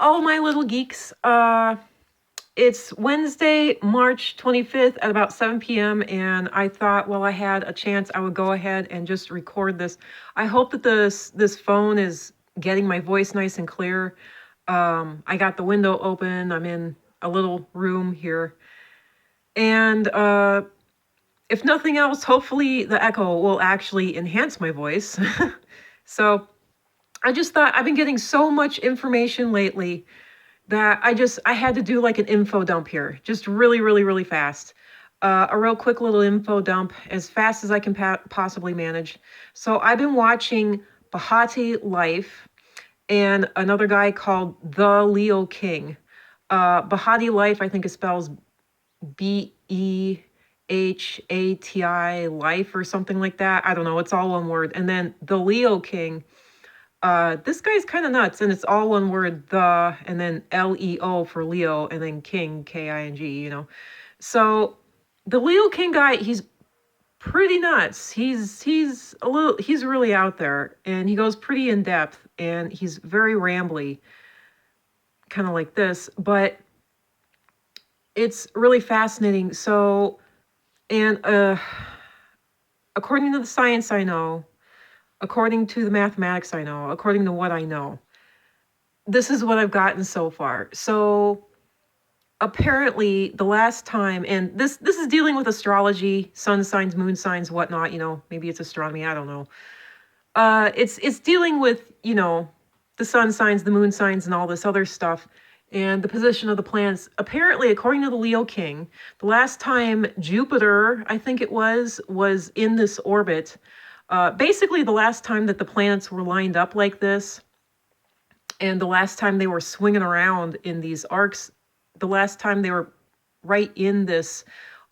all my little geeks. It's Wednesday, March 25th at about 7 p.m. And I thought, well, I had a chance, I would go ahead and just record this. I hope that this phone is getting my voice nice and clear. I got the window open. I'm in a little room here. And if nothing else, hopefully the echo will actually enhance my voice. So I just thought I've been getting so much information lately that I had to do like an info dump here, just really, really, really fast. A real quick little info dump, as fast as I can possibly manage. So I've been watching Bahati Life and another guy called The Leo King. Bahati Life, I think it spells Behati Life or something like that. I don't know. It's all one word. And then The Leo King. This guy's kind of nuts, and it's all one word, the, and then Leo for Leo, and then King, King, So the Leo King guy, he's pretty nuts. He's really out there, and he goes pretty in depth, and he's very rambly, kind of like this, but it's really fascinating. So, and according to the science I know, according to the mathematics I know, according to what I know, this is what I've gotten so far. So apparently the last time, and this is dealing with astrology, sun signs, moon signs, whatnot, maybe it's astronomy, I don't know. It's dealing with, the sun signs, the moon signs, and all this other stuff, and the position of the planets. Apparently, according to the Leo King, the last time Jupiter, I think it was in this orbit, basically the last time that the planets were lined up like this, and the last time they were swinging around in these arcs, the last time they were right in this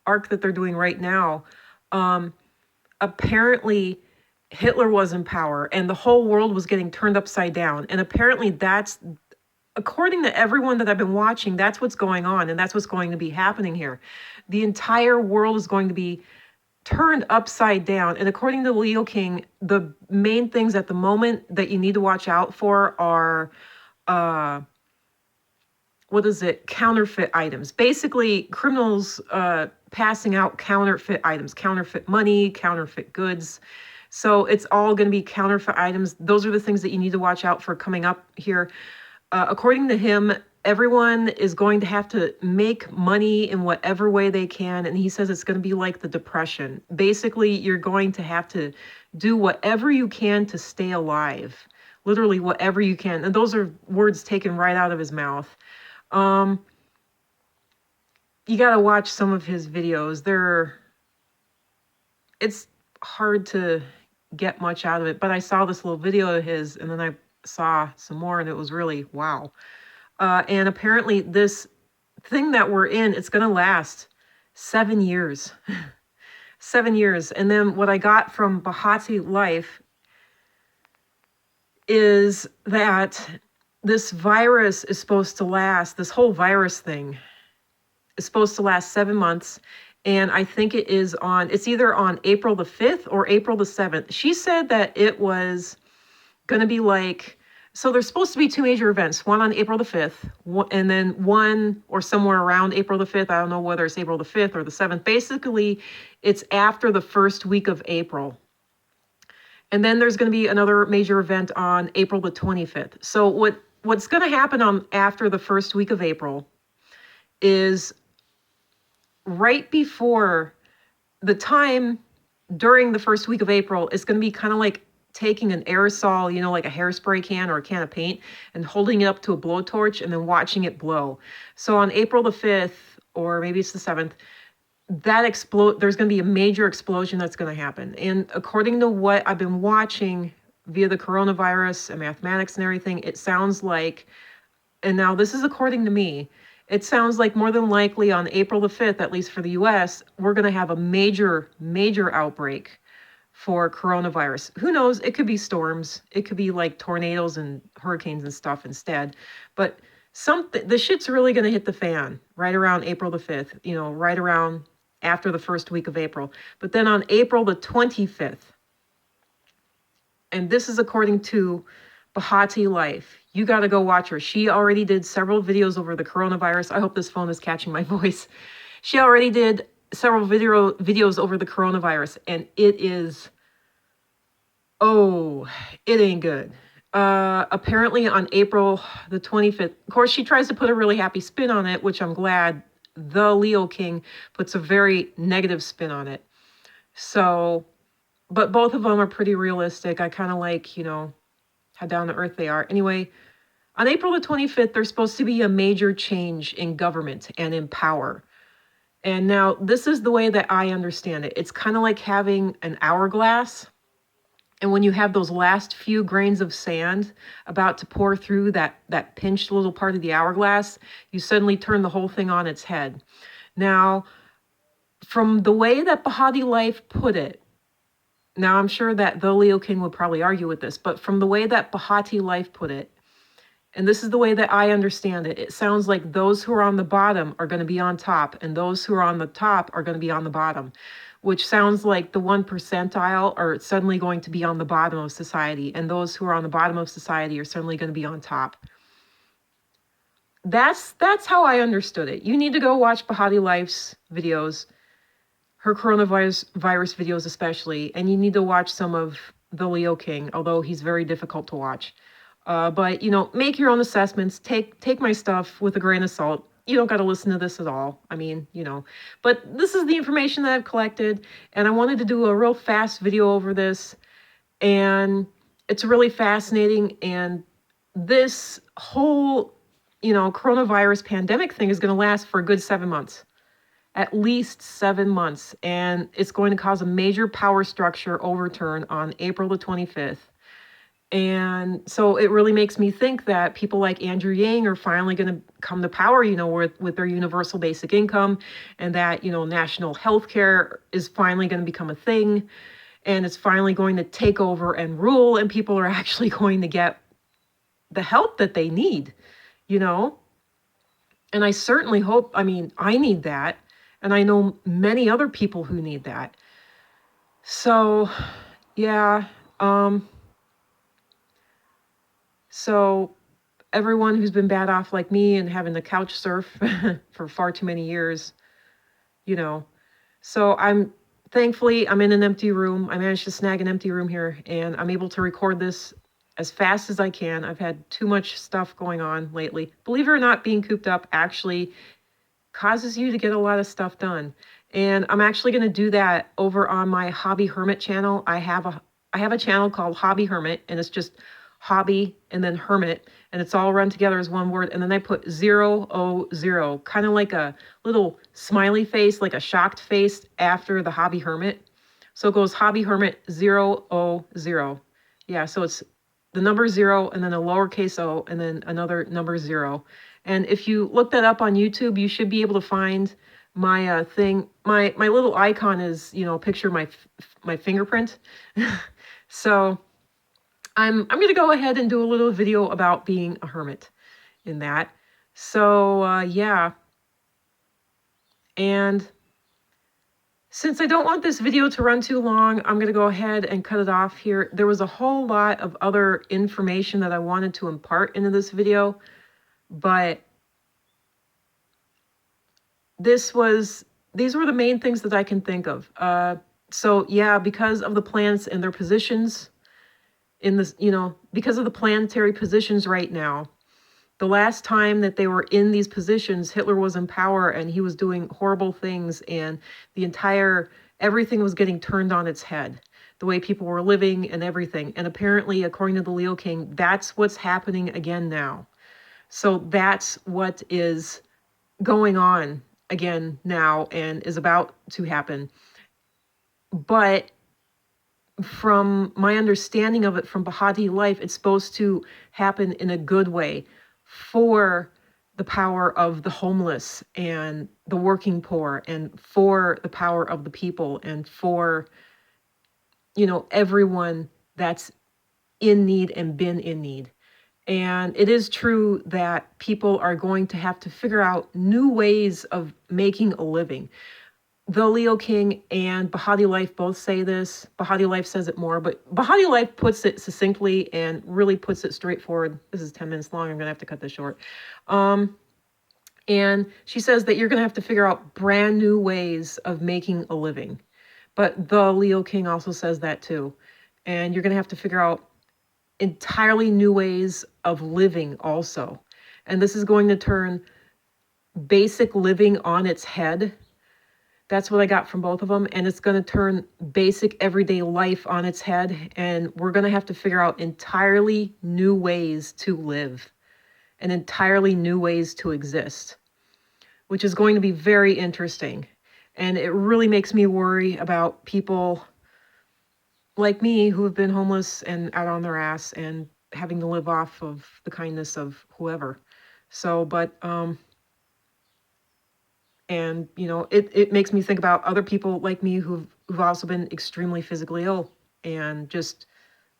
arc that they're doing right now, apparently Hitler was in power and the whole world was getting turned upside down. And apparently that's, according to everyone that I've been watching, that's what's going on, and that's what's going to be happening here. The entire world is going to be turned upside down. And according to Leo King, the main things at the moment that you need to watch out for are, counterfeit items. Basically, criminals passing out counterfeit items, counterfeit money, counterfeit goods. So it's all going to be counterfeit items. Those are the things that you need to watch out for coming up here. According to him, everyone is going to have to make money in whatever way they can. And he says it's going to be like the Depression. Basically, you're going to have to do whatever you can to stay alive. Literally whatever you can. And those are words taken right out of his mouth. You got to watch some of his videos. It's hard to get much out of it, but I saw this little video of his, and then I saw some more, and it was really wow. And apparently this thing that we're in, it's going to last 7 years. 7 years. And then what I got from Bahati Life is that this virus is supposed to last, this whole virus thing is supposed to last 7 months. And I think it's either on April the 5th or April the 7th. She said that it was going to be like, so there's supposed to be two major events, one on April the 5th, and then one or somewhere around April the 5th. I don't know whether it's April the 5th or the 7th. Basically, it's after the first week of April. And then there's going to be another major event on April the 25th. So what's going to happen after the first week of April is right before the time during the first week of April, it's going to be kind of like taking an aerosol, like a hairspray can or a can of paint, and holding it up to a blowtorch and then watching it blow. So on April the 5th, or maybe it's the 7th, there's going to be a major explosion that's going to happen. And according to what I've been watching via the coronavirus and mathematics and everything, it sounds like, and now this is according to me, it sounds like more than likely on April the 5th, at least for the US, we're going to have a major, major outbreak for coronavirus. Who knows? It could be storms. It could be like tornadoes and hurricanes and stuff instead. But the shit's really going to hit the fan right around April the 5th, right around after the first week of April. But then on April the 25th, and this is according to Bahati Life. You got to go watch her. She already did several videos over the coronavirus. I hope this phone is catching my voice. She already did several videos over the coronavirus, and it is, oh, it ain't good. Apparently on April the 25th, of course, she tries to put a really happy spin on it, which I'm glad. The Leo King puts a very negative spin on it. So, but both of them are pretty realistic. I kind of like, you know, how down to earth they are. Anyway, on April the 25th, there's supposed to be a major change in government and in power. And now this is the way that I understand it. It's kind of like having an hourglass. And when you have those last few grains of sand about to pour through that pinched little part of the hourglass, you suddenly turn the whole thing on its head. Now, from the way that Bahati Life put it, now I'm sure that the Leo King would probably argue with this, but from the way that Bahati Life put it, and this is the way that I understand it, it sounds like those who are on the bottom are going to be on top, and those who are on the top are going to be on the bottom, which sounds like the 1 percentile are suddenly going to be on the bottom of society, and those who are on the bottom of society are suddenly going to be on top. That's how I understood it. You need to go watch Bahati Life's videos, her coronavirus videos especially, and you need to watch some of the Leo King, although he's very difficult to watch. But, you know, make your own assessments. Take my stuff with a grain of salt. You don't got to listen to this at all. I mean, you know, but this is the information that I've collected, and I wanted to do a real fast video over this, and it's really fascinating. And this whole, you know, coronavirus pandemic thing is going to last for a good 7 months. At least 7 months, and it's going to cause a major power structure overturn on April the 25th. And so it really makes me think that people like Andrew Yang are finally going to come to power, you know, with their universal basic income, and that, you know, national health care is finally going to become a thing, and it's finally going to take over and rule, and people are actually going to get the help that they need, you know. And I certainly hope, I mean, I need that. And I know many other people who need that. So, yeah. So everyone who's been bad off like me and having to couch surf for far too many years, you know. So thankfully, I'm in an empty room. I managed to snag an empty room here, and I'm able to record this as fast as I can. I've had too much stuff going on lately. Believe it or not, being cooped up actually causes you to get a lot of stuff done. And I'm actually going to do that over on my Hobby Hermit channel. I have a channel called Hobby Hermit, and it's just hobby and then hermit, and it's all run together as one word. And then I put 000, kind of like a little smiley face, like a shocked face after the Hobby Hermit. So it goes Hobby Hermit 000. Yeah, so it's the number 0 and then a lowercase o and then another number 0. And if you look that up on YouTube, you should be able to find my thing. My little icon is, you know, a picture of my fingerprint. So I'm going to go ahead and do a little video about being a hermit in that. So yeah. And since I don't want this video to run too long, I'm going to go ahead and cut it off here. There was a whole lot of other information that I wanted to impart into this video, but these were the main things that I can think of. So yeah, because of the planets and their positions in this, you know, because of the planetary positions right now, the last time that they were in these positions, Hitler was in power and he was doing horrible things, and everything was getting turned on its head, the way people were living and everything. And apparently, according to the Leo King, that's what's happening again now. So that's what is going on again now and is about to happen. But from my understanding of it from Bahati Life, it's supposed to happen in a good way for the power of the homeless and the working poor, and for the power of the people, and for, you know, everyone that's in need and been in need. And it is true that people are going to have to figure out new ways of making a living. the Leo King and Bahati Life both say this. Bahati Life says it more, but Bahati Life puts it succinctly and really puts it straightforward. This is 10 minutes long. I'm going to have to cut this short. And she says that you're going to have to figure out brand new ways of making a living. But the Leo King also says that too. And you're going to have to figure out entirely new ways of living also. And this is going to turn basic living on its head. That's what I got from both of them. And it's going to turn basic everyday life on its head. And we're going to have to figure out entirely new ways to live and entirely new ways to exist, which is going to be very interesting. And it really makes me worry about people like me who have been homeless and out on their ass and having to live off of the kindness of whoever. So, and you know, it makes me think about other people like me who've also been extremely physically ill and just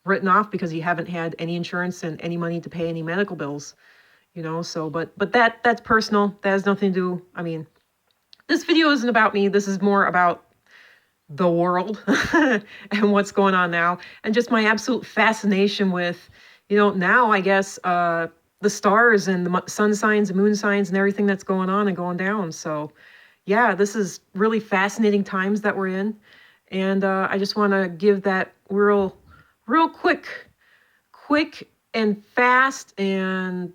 written off because you haven't had any insurance and any money to pay any medical bills, you know. So, but that's personal. That has nothing to do. I mean, this video isn't about me. This is more about the world and what's going on now, and just my absolute fascination with, you know, now I guess the stars and the sun signs and moon signs and everything that's going on and going down. So yeah, this is really fascinating times that we're in, and I just want to give that real quick and fast little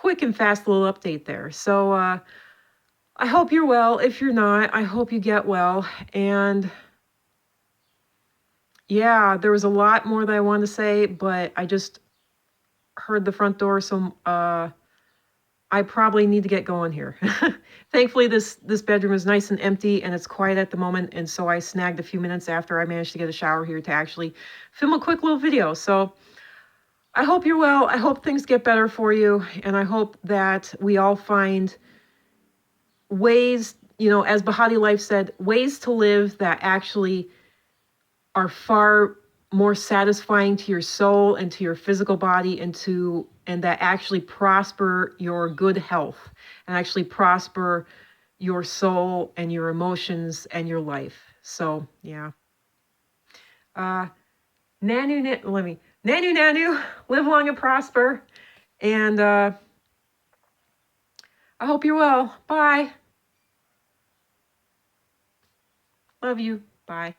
update there. So I hope you're well. If you're not, I hope you get well. And yeah, there was a lot more that I wanted to say, but I just heard the front door, so I probably need to get going here. Thankfully, this bedroom is nice and empty, and it's quiet at the moment, and so I snagged a few minutes after I managed to get a shower here to actually film a quick little video. So I hope you're well. I hope things get better for you, and I hope that we all find ways, you know, as Bahati Life said, ways to live that actually are far more satisfying to your soul and to your physical body, and that actually prosper your good health and actually prosper your soul and your emotions and your life. So yeah. Nanu, live long and prosper. And I hope you're well. Bye. Love you. Bye.